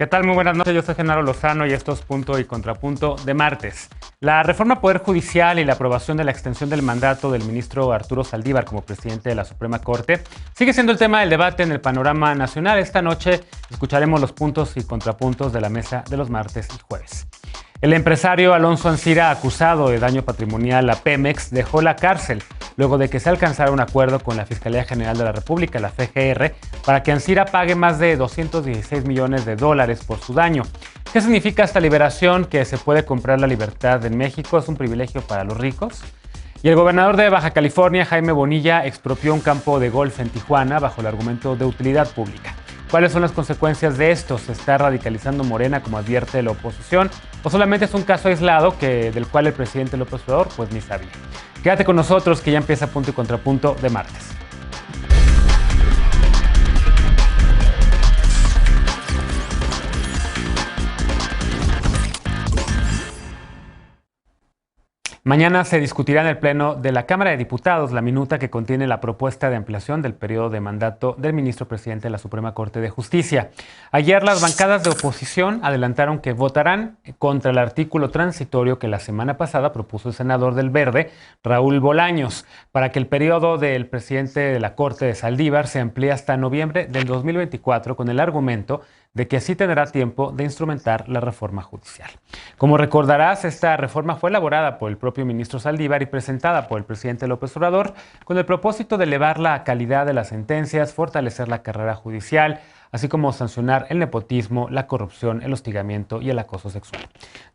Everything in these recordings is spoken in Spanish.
¿Qué tal? Muy buenas noches, yo soy Genaro Lozano y esto es Punto y Contrapunto de martes. La reforma al Poder Judicial y la aprobación de la extensión del mandato del ministro Arturo Saldívar como presidente de la Suprema Corte sigue siendo el tema del debate en el panorama nacional. Esta noche escucharemos los puntos y contrapuntos de la mesa de los martes y jueves. El empresario Alonso Ancira, acusado de daño patrimonial a Pemex, dejó la cárcel luego de que se alcanzara un acuerdo con la Fiscalía General de la República, la FGR, para que Ancira pague más de $216 millones por su daño. ¿Qué significa esta liberación? ¿Que se puede comprar la libertad en México? ¿Es un privilegio para los ricos? Y el gobernador de Baja California, Jaime Bonilla, expropió un campo de golf en Tijuana bajo el argumento de utilidad pública. ¿Cuáles son las consecuencias de esto? ¿Se está radicalizando Morena, como advierte la oposición? ¿O solamente es un caso aislado del cual el presidente López Obrador pues ni sabía? Quédate con nosotros que ya empieza Punto y Contrapunto de martes. Mañana se discutirá en el Pleno de la Cámara de Diputados la minuta que contiene la propuesta de ampliación del periodo de mandato del ministro presidente de la Suprema Corte de Justicia. Ayer las bancadas de oposición adelantaron que votarán contra el artículo transitorio que la semana pasada propuso el senador del Verde, Raúl Bolaños, para que el periodo del presidente de la Corte de Saldívar se amplíe hasta noviembre del 2024 con el argumento de que así tendrá tiempo de instrumentar la reforma judicial. Como recordarás, esta reforma fue elaborada por el propio ministro Saldívar y presentada por el presidente López Obrador con el propósito de elevar la calidad de las sentencias, fortalecer la carrera judicial, así como sancionar el nepotismo, la corrupción, el hostigamiento y el acoso sexual.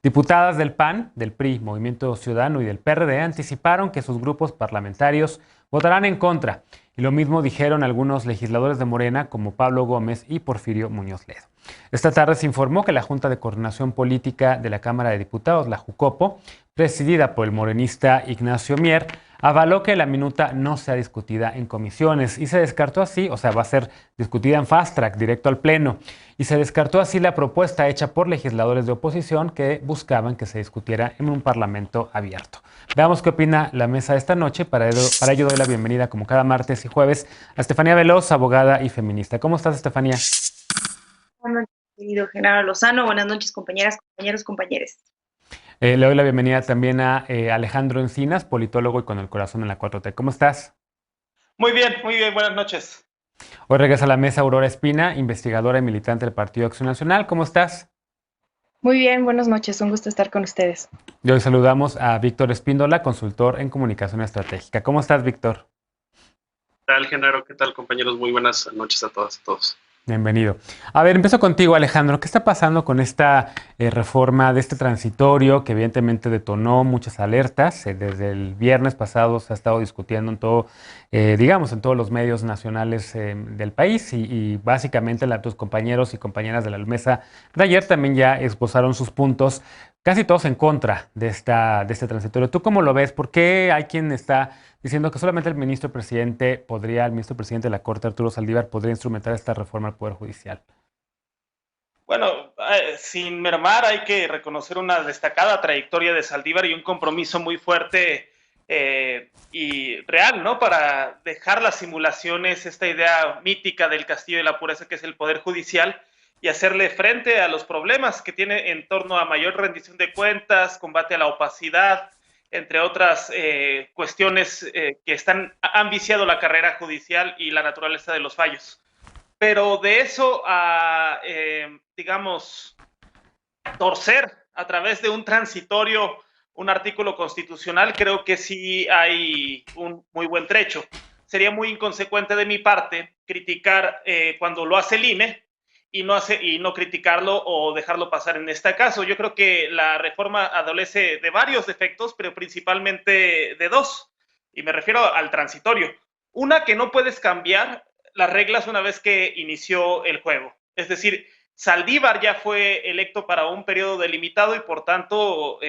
Diputadas del PAN, del PRI, Movimiento Ciudadano y del PRD anticiparon que sus grupos parlamentarios votarán en contra. Y lo mismo dijeron algunos legisladores de Morena como Pablo Gómez y Porfirio Muñoz Ledo. Esta tarde se informó que la Junta de Coordinación Política de la Cámara de Diputados, la JUCOPO, presidida por el morenista Ignacio Mier, avaló que la minuta no sea discutida en comisiones y se descartó así, o sea, va a ser discutida en fast track, directo al Pleno, y se descartó así la propuesta hecha por legisladores de oposición que buscaban que se discutiera en un parlamento abierto. Veamos qué opina la mesa esta noche. Para ello doy la bienvenida, como cada martes y jueves, a Estefanía Veloz, abogada y feminista. ¿Cómo estás, Estefanía? Buenas noches, querido Genaro Lozano. Buenas noches, compañeras, compañeros, compañeres. Le doy la bienvenida también a Alejandro Encinas, politólogo y con el corazón en la 4T. ¿Cómo estás? Muy bien, buenas noches. Hoy regresa a la mesa Aurora Espina, investigadora y militante del Partido Acción Nacional. ¿Cómo estás? Muy bien, buenas noches, un gusto estar con ustedes. Y hoy saludamos a Víctor Espíndola, consultor en comunicación estratégica. ¿Cómo estás, Víctor? ¿Qué tal, Genaro? ¿Qué tal, compañeros? Muy buenas noches a todas y todos. Bienvenido. A ver, empiezo contigo, Alejandro. ¿Qué está pasando con esta reforma de este transitorio que evidentemente detonó muchas alertas? Desde el viernes pasado se ha estado discutiendo en todo, digamos, en todos los medios nacionales del país y básicamente tus compañeros y compañeras de la mesa de ayer también ya esbozaron sus puntos, casi todos en contra de este transitorio. ¿Tú cómo lo ves? ¿Por qué hay quien está diciendo que solamente el ministro presidente de la Corte, Arturo Saldívar, podría instrumentar esta reforma al Poder Judicial? Bueno, sin mermar, hay que reconocer una destacada trayectoria de Saldívar y un compromiso muy fuerte y real, ¿no? Para dejar las simulaciones, esta idea mítica del castillo de la pureza que es el Poder Judicial, y hacerle frente a los problemas que tiene en torno a mayor rendición de cuentas, combate a la opacidad, entre otras cuestiones que han viciado la carrera judicial y la naturaleza de los fallos. Pero de eso a, digamos, torcer a través de un transitorio un artículo constitucional, creo que sí hay un muy buen trecho. Sería muy inconsecuente de mi parte criticar cuando lo hace el INE y no criticarlo o dejarlo pasar en este caso. Yo creo que la reforma adolece de varios defectos, pero principalmente de dos, y me refiero al transitorio. Una, que no puedes cambiar las reglas una vez que inició el juego. Es decir, Saldívar ya fue electo para un periodo delimitado y por tanto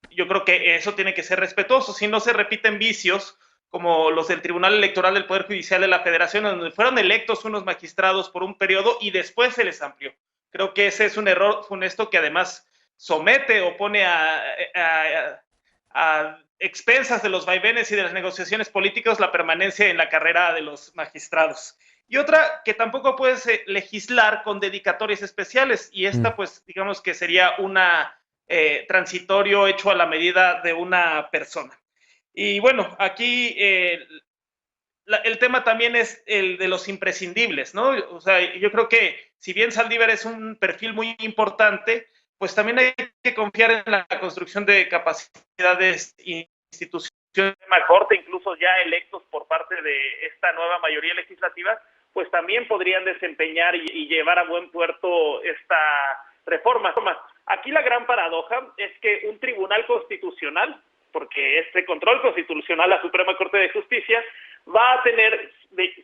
yo creo que eso tiene que ser respetuoso. Si no se repiten vicios como los del Tribunal Electoral del Poder Judicial de la Federación, donde fueron electos unos magistrados por un periodo y después se les amplió. Creo que ese es un error funesto que además somete o pone a expensas de los vaivenes y de las negociaciones políticas la permanencia en la carrera de los magistrados. y otra que tampoco puedes legislar con dedicatorias especiales, y esta pues digamos que sería una transitorio hecho a la medida de una persona. Y bueno, aquí el tema también es el de los imprescindibles, ¿no? O sea, yo creo que si bien Saldívar es un perfil muy importante, pues también hay que confiar en la construcción de capacidades institucionales de la Corte, incluso ya electos por parte de esta nueva mayoría legislativa, pues también podrían desempeñar y llevar a buen puerto esta reforma. Aquí la gran paradoja es que un tribunal constitucional, porque este control constitucional, la Suprema Corte de Justicia, va a tener,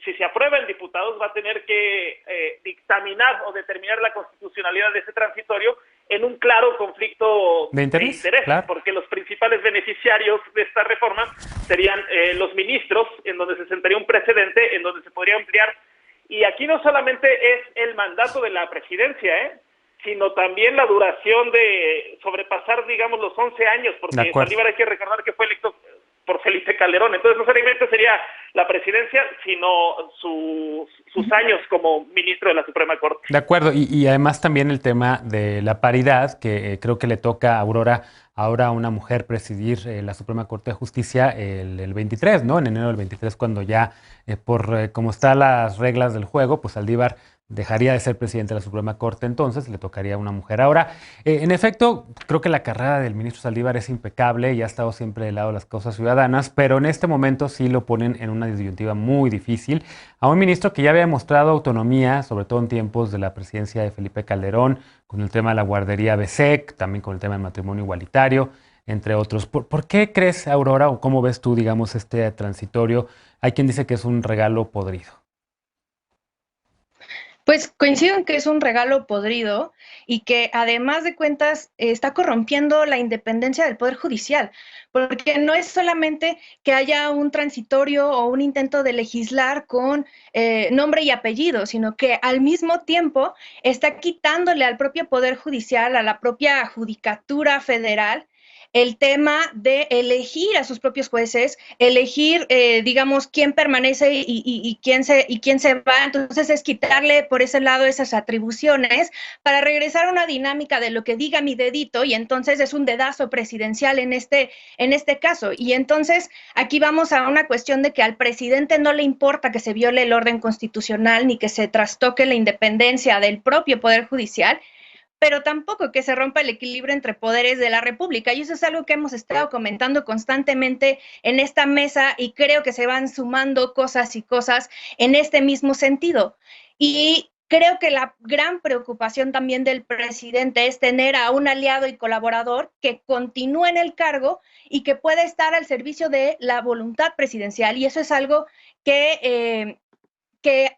si se aprueba en diputados, va a tener que dictaminar o determinar la constitucionalidad de ese transitorio en un claro conflicto de interés, claro, porque los principales beneficiarios de esta reforma serían los ministros, en donde se sentaría un precedente, en donde se podría ampliar. Y aquí no solamente es el mandato de la presidencia, sino también la duración de sobrepasar, digamos, los 11 años, porque Saldívar hay que recordar que fue electo por Felipe Calderón. Entonces no solamente sería la presidencia, sino sus años como ministro de la Suprema Corte. De acuerdo, y además también el tema de la paridad, que creo que le toca a Aurora ahora a una mujer presidir la Suprema Corte de Justicia el 23, ¿no? En enero del 23, cuando ya, por cómo están las reglas del juego, pues Saldívar dejaría de ser presidente de la Suprema Corte, entonces le tocaría a una mujer. Ahora, en efecto, creo que la carrera del ministro Saldívar es impecable y ha estado siempre del lado de las causas ciudadanas, pero en este momento sí lo ponen en una disyuntiva muy difícil a un ministro que ya había mostrado autonomía, sobre todo en tiempos de la presidencia de Felipe Calderón, con el tema de la guardería BESEC, también con el tema del matrimonio igualitario, entre otros. ¿Por qué crees, Aurora, o cómo ves tú, digamos, este transitorio? Hay quien dice que es un regalo podrido. Pues coincido en que es un regalo podrido y que además de cuentas está corrompiendo la independencia del Poder Judicial, porque no es solamente que haya un transitorio o un intento de legislar con nombre y apellido, sino que al mismo tiempo está quitándole al propio Poder Judicial, a la propia Judicatura Federal, el tema de elegir a sus propios jueces, elegir, digamos, quién permanece y quién se va. Entonces es quitarle por ese lado esas atribuciones para regresar a una dinámica de lo que diga mi dedito, y entonces es un dedazo presidencial en este caso. Y entonces aquí vamos a una cuestión de que al presidente no le importa que se viole el orden constitucional ni que se trastoque la independencia del propio Poder Judicial, pero tampoco que se rompa el equilibrio entre poderes de la República. Y eso es algo que hemos estado comentando constantemente en esta mesa y creo que se van sumando cosas y cosas en este mismo sentido. Y creo que la gran preocupación también del presidente es tener a un aliado y colaborador que continúe en el cargo y que pueda estar al servicio de la voluntad presidencial. Y eso es algo que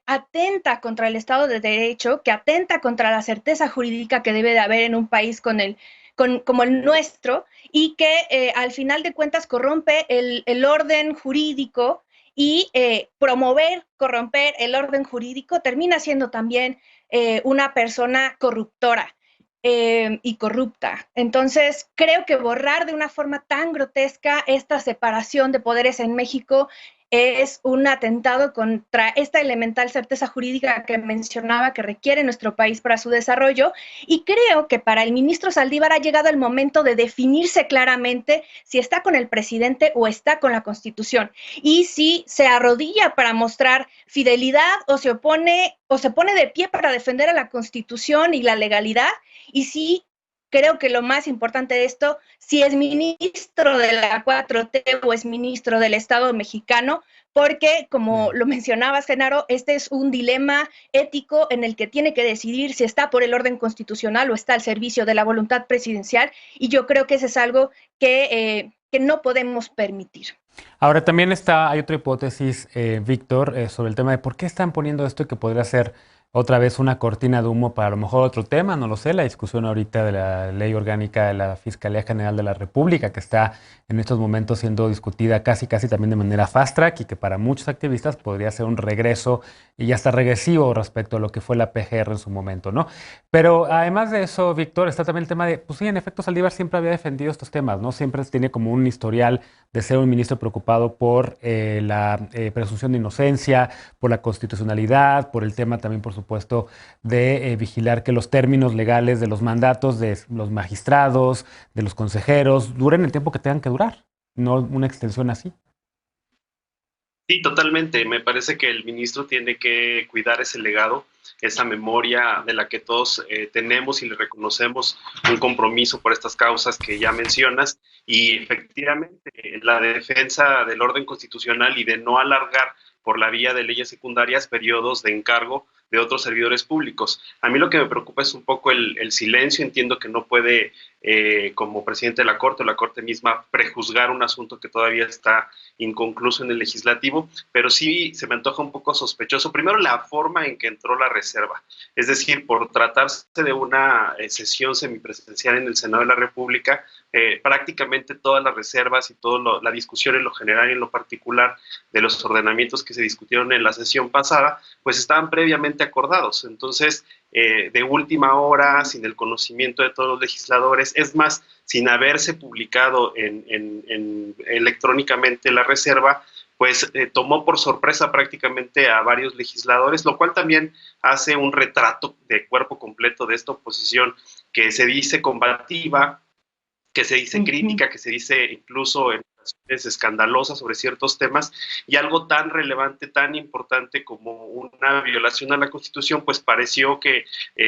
atenta contra el Estado de Derecho, que atenta contra la certeza jurídica que debe de haber en un país como el nuestro, y que al final de cuentas corrompe el orden jurídico, y corromper el orden jurídico termina siendo también una persona corruptora y corrupta. Entonces, creo que borrar de una forma tan grotesca esta separación de poderes en México es un atentado contra esta elemental certeza jurídica que mencionaba que requiere nuestro país para su desarrollo, y creo que para el ministro Saldívar ha llegado el momento de definirse claramente si está con el presidente o está con la Constitución, y si se arrodilla para mostrar fidelidad o se pone de pie para defender a la Constitución y la legalidad, y si creo que lo más importante de esto, si es ministro de la 4T o es ministro del Estado mexicano, porque, como lo mencionabas, Genaro, este es un dilema ético en el que tiene que decidir si está por el orden constitucional o está al servicio de la voluntad presidencial, y yo creo que eso es algo que no podemos permitir. Ahora también hay otra hipótesis, Víctor, sobre el tema de por qué están poniendo esto y que podría ser otra vez una cortina de humo para a lo mejor otro tema, no lo sé, la discusión ahorita de la ley orgánica de la Fiscalía General de la República, que está en estos momentos siendo discutida casi también de manera fast track y que para muchos activistas podría ser un regreso y hasta regresivo respecto a lo que fue la PGR en su momento, ¿no? Pero además de eso, Víctor, está también el tema de, pues sí, en efecto, Saldívar siempre había defendido estos temas, ¿no? Siempre tiene como un historial de ser un ministro preocupado por la presunción de inocencia, por la constitucionalidad, por el tema también, por supuesto, de vigilar que los términos legales de los mandatos de los magistrados, de los consejeros, duren el tiempo que tengan que durar, no una extensión así. Sí, totalmente. Me parece que el ministro tiene que cuidar ese legado, esa memoria de la que todos tenemos y le reconocemos un compromiso por estas causas que ya mencionas. Y efectivamente, la defensa del orden constitucional y de no alargar por la vía de leyes secundarias periodos de encargo de otros servidores públicos. A mí lo que me preocupa es un poco el silencio. Entiendo que no puede, como presidente de la Corte misma, prejuzgar un asunto que todavía está inconcluso en el legislativo, pero sí se me antoja un poco sospechoso. Primero, la forma en que entró la reserva, es decir, por tratarse de una sesión semipresencial en el Senado de la República, prácticamente todas las reservas y toda la discusión en lo general y en lo particular de los ordenamientos que se discutieron en la sesión pasada, pues estaban previamente acordados. Entonces, de última hora, sin el conocimiento de todos los legisladores, es más, sin haberse publicado electrónicamente la reserva, pues tomó por sorpresa prácticamente a varios legisladores, lo cual también hace un retrato de cuerpo completo de esta oposición que se dice combativa, que se dice crítica, que se dice incluso en ocasiones escandalosa sobre ciertos temas, y algo tan relevante, tan importante como una violación a la Constitución, pues pareció que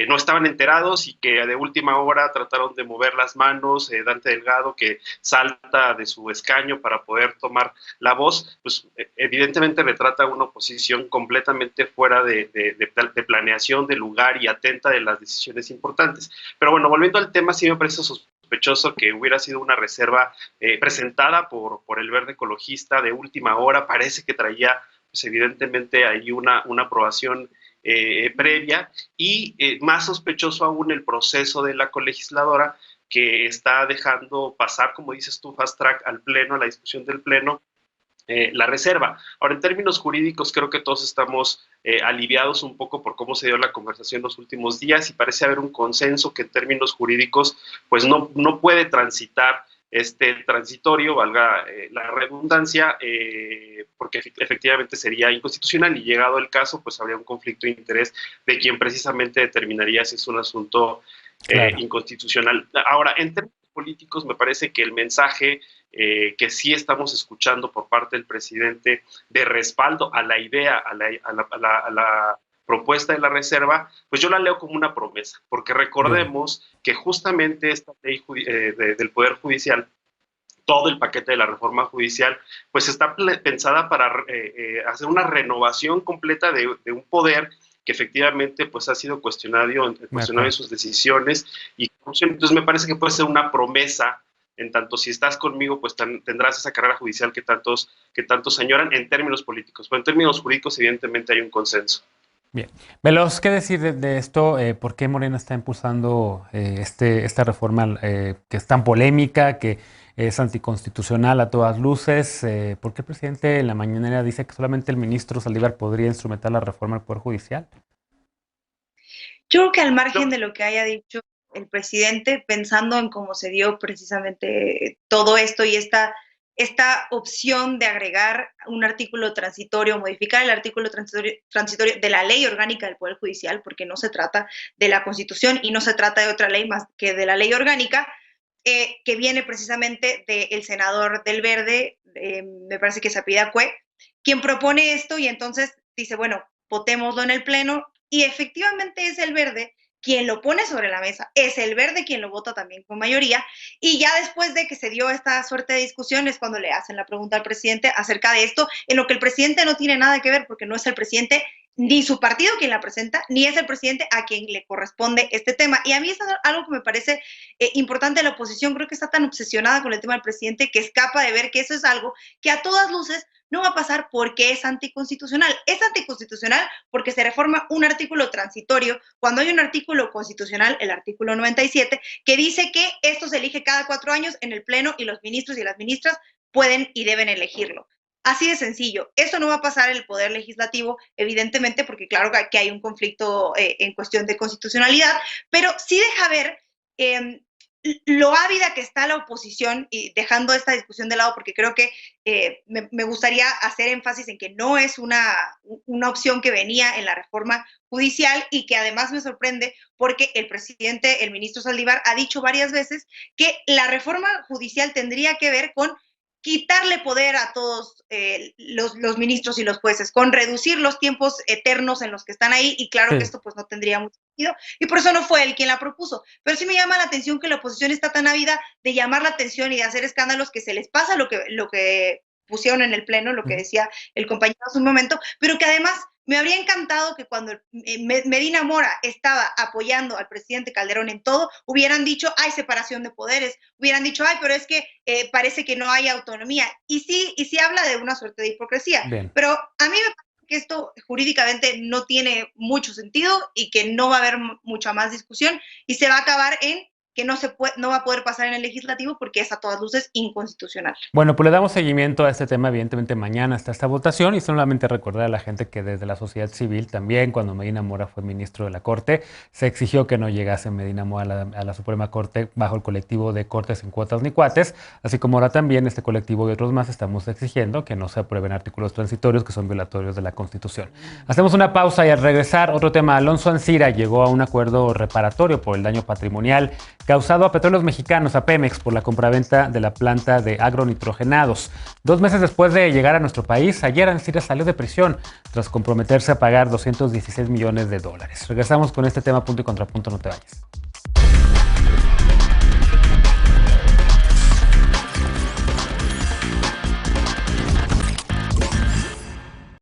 no estaban enterados y que de última hora trataron de mover las manos. Dante Delgado, que salta de su escaño para poder tomar la voz, pues evidentemente retrata una oposición completamente fuera de planeación, de lugar y atenta de las decisiones importantes. Pero bueno, volviendo al tema, sí me parece sospechoso que hubiera sido una reserva presentada por el Verde Ecologista de última hora. Parece que traía, pues evidentemente, ahí una aprobación previa, y más sospechoso aún el proceso de la colegisladora, que está dejando pasar, como dices tú, fast track al Pleno, a la discusión del Pleno, la reserva. Ahora, en términos jurídicos, creo que todos estamos aliviados un poco por cómo se dio la conversación los últimos días, y parece haber un consenso que en términos jurídicos pues no puede transitar este transitorio, valga la redundancia, porque efectivamente sería inconstitucional, y llegado el caso, pues habría un conflicto de interés de quien precisamente determinaría si es un asunto inconstitucional. Ahora, en términos políticos, me parece que el mensaje que sí estamos escuchando por parte del presidente de respaldo a la idea, a la propuesta de la reserva, pues yo la leo como una promesa, porque recordemos que justamente esta ley del Poder Judicial, todo el paquete de la reforma judicial, pues está pensada para hacer una renovación completa de un poder que efectivamente pues ha sido cuestionado en sus decisiones y corrupción. Entonces me parece que puede ser una promesa, en tanto si estás conmigo, pues tendrás esa carrera judicial que tantos añoran en términos políticos, pero en términos jurídicos evidentemente hay un consenso. Bien. Veloz, ¿qué decir de esto? ¿Por qué Morena está impulsando esta reforma que es tan polémica, que es anticonstitucional a todas luces? ¿Por qué el presidente en la mañanera dice que solamente el ministro Saldívar podría instrumentar la reforma del Poder Judicial? Yo creo que al margen de lo que haya dicho el presidente, pensando en cómo se dio precisamente todo esto y esta opción de agregar un artículo transitorio, modificar el artículo transitorio de la ley orgánica del Poder Judicial, porque no se trata de la Constitución y no se trata de otra ley más que de la ley orgánica, que viene precisamente del senador del Verde, me parece que es apellida Cue, quien propone esto, y entonces dice, bueno, votémoslo en el Pleno, y efectivamente es el Verde quien lo pone sobre la mesa, es el Verde quien lo vota también con mayoría, y ya después de que se dio esta suerte de discusión es cuando le hacen la pregunta al presidente acerca de esto, en lo que el presidente no tiene nada que ver, porque no es el presidente ni su partido quien la presenta, ni es el presidente a quien le corresponde este tema. Y a mí es algo que me parece importante de la oposición. Creo que está tan obsesionada con el tema del presidente que escapa de ver que eso es algo que a todas luces no va a pasar porque es anticonstitucional. Es anticonstitucional porque se reforma un artículo transitorio, cuando hay un artículo constitucional, el artículo 97, que dice que esto se elige cada 4 años en el Pleno y los ministros y las ministras pueden y deben elegirlo. Así de sencillo. Eso no va a pasar en el Poder Legislativo, evidentemente, porque claro que hay un conflicto en cuestión de constitucionalidad, pero sí deja ver lo ávida que está la oposición, y dejando esta discusión de lado, porque creo que me gustaría hacer énfasis en que no es una opción que venía en la reforma judicial, y que además me sorprende porque el presidente, el ministro Saldívar, ha dicho varias veces que la reforma judicial tendría que ver con quitarle poder a todos los ministros y los jueces, con reducir los tiempos eternos en los que están ahí, y claro que esto pues no tendría mucho sentido, y por eso no fue él quien la propuso. Pero sí me llama la atención que la oposición está tan ávida de llamar la atención y de hacer escándalos, que se les pasa lo que pusieron en el Pleno, lo que decía el compañero hace un momento, pero que además me habría encantado que cuando Medina Mora estaba apoyando al presidente Calderón en todo, hubieran dicho, hay separación de poderes, hubieran dicho, ay, pero es que parece que no hay autonomía. Y sí habla de una suerte de hipocresía. Bien. Pero a mí me parece que esto jurídicamente no tiene mucho sentido y que no va a haber mucha más discusión, y se va a acabar en que no va a poder pasar en el legislativo porque es a todas luces inconstitucional. Bueno, pues le damos seguimiento a este tema. Evidentemente mañana está esta votación, y solamente recordar a la gente que desde la sociedad civil también, cuando Medina Mora fue ministro de la Corte, se exigió que no llegase Medina Mora a la Suprema Corte bajo el colectivo de Cortes sin cuotas ni cuates, así como ahora también este colectivo y otros más estamos exigiendo que no se aprueben artículos transitorios que son violatorios de la Constitución. Hacemos una pausa y al regresar otro tema. Alonso Ancira llegó a un acuerdo reparatorio por el daño patrimonial causado a Petróleos Mexicanos, a Pemex, por la compraventa de la planta de agronitrogenados. 2 meses después de llegar a nuestro país, ayer Ancira salió de prisión tras comprometerse a pagar $216 millones. Regresamos con este tema, punto y contrapunto, no te vayas.